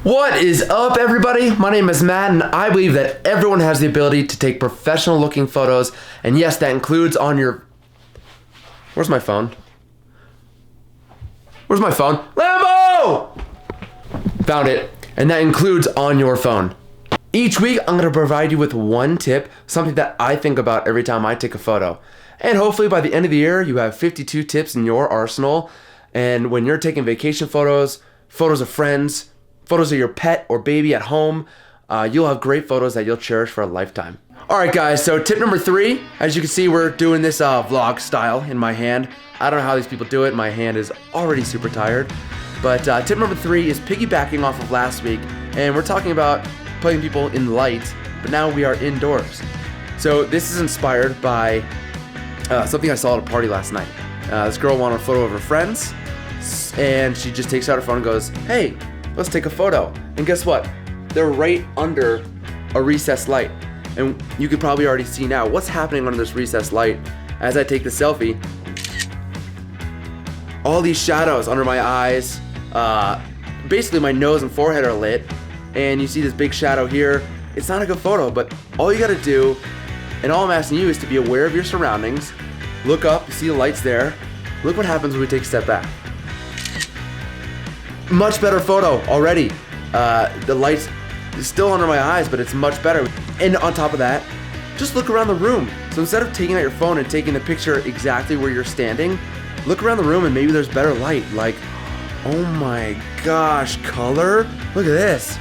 What is up, everybody? My name is Matt, and I believe that everyone has the ability to take professional looking photos, and yes, that includes on your... Where's my phone? Where's my phone? Lambo! Found it. And that includes on your phone. Each week, I'm going to provide you with one tip, something that I think about every time I take a photo. And hopefully by the end of the year, you have 52 tips in your arsenal. And when you're taking vacation photos, photos of friends, photos of your pet or baby at home, you'll have great photos that you'll cherish for a lifetime. All right, guys, so tip number 3, as you can see, we're doing this vlog style in my hand. I don't know how these people do it. My hand is already super tired. But tip number 3 is piggybacking off of last week, and we're talking about putting people in light, but now we are indoors. So this is inspired by something I saw at a party last night. This girl wanted a photo of her friends, and she just takes out her phone and goes, "Hey, let's take a photo." And guess what? They're right under a recessed light. And you could probably already see now what's happening under this recessed light as I take the selfie. All these shadows under my eyes, basically my nose and forehead are lit, and you see this big shadow here. It's not a good photo, but all you gotta do, and all I'm asking you, is to be aware of your surroundings. Look up, you see the lights there. Look what happens when we take a step back. Much better photo already. The light's still under my eyes, but it's much better. And on top of that, just look around the room. So instead of taking out your phone and taking the picture exactly where you're standing, look around the room and maybe there's better light. Like, oh my gosh, color? Look at this.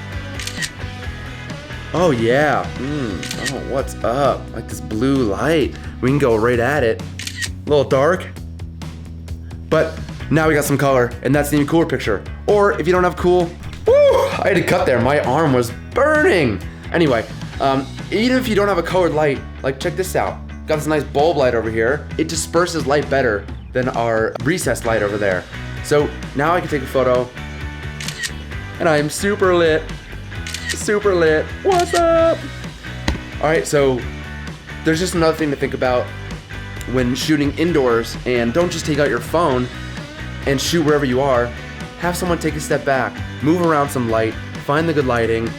Oh yeah, oh, what's up? Like this blue light. We can go right at it. A little dark, but now we got some color, and that's the even cooler picture. Or if you don't have cool, I had to cut there. My arm was burning. Anyway, even if you don't have a colored light, like check this out. Got this nice bulb light over here. It disperses light better than our recessed light over there. So now I can take a photo, and I'm super lit. Super lit. What's up? All right, so there's just another thing to think about when shooting indoors, and don't just take out your phone and shoot wherever you are. Have someone take a step back, move around some light, find the good lighting.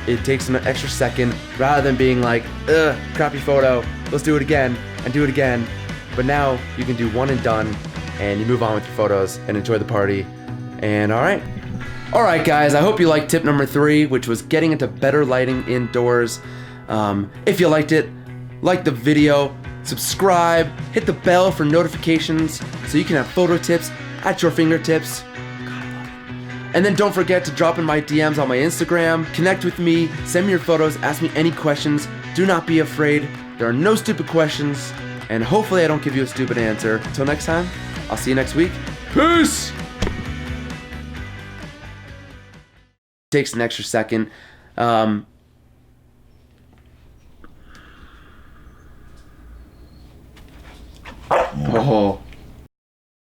It takes an extra second rather than being like, ugh, crappy photo, let's do it again and do it again. But now you can do one and done, and you move on with your photos and enjoy the party. And all right guys, I hope you liked tip number 3, which was getting into better lighting indoors. If you liked it, like the video, subscribe, hit the bell for notifications so you can have photo tips at your fingertips. And then don't forget to drop in my DMs on my Instagram, connect with me, send me your photos, ask me any questions. Do not be afraid. There are no stupid questions, and hopefully I don't give you a stupid answer. Until next time, I'll see you next week. Peace! Takes an extra second. Oh.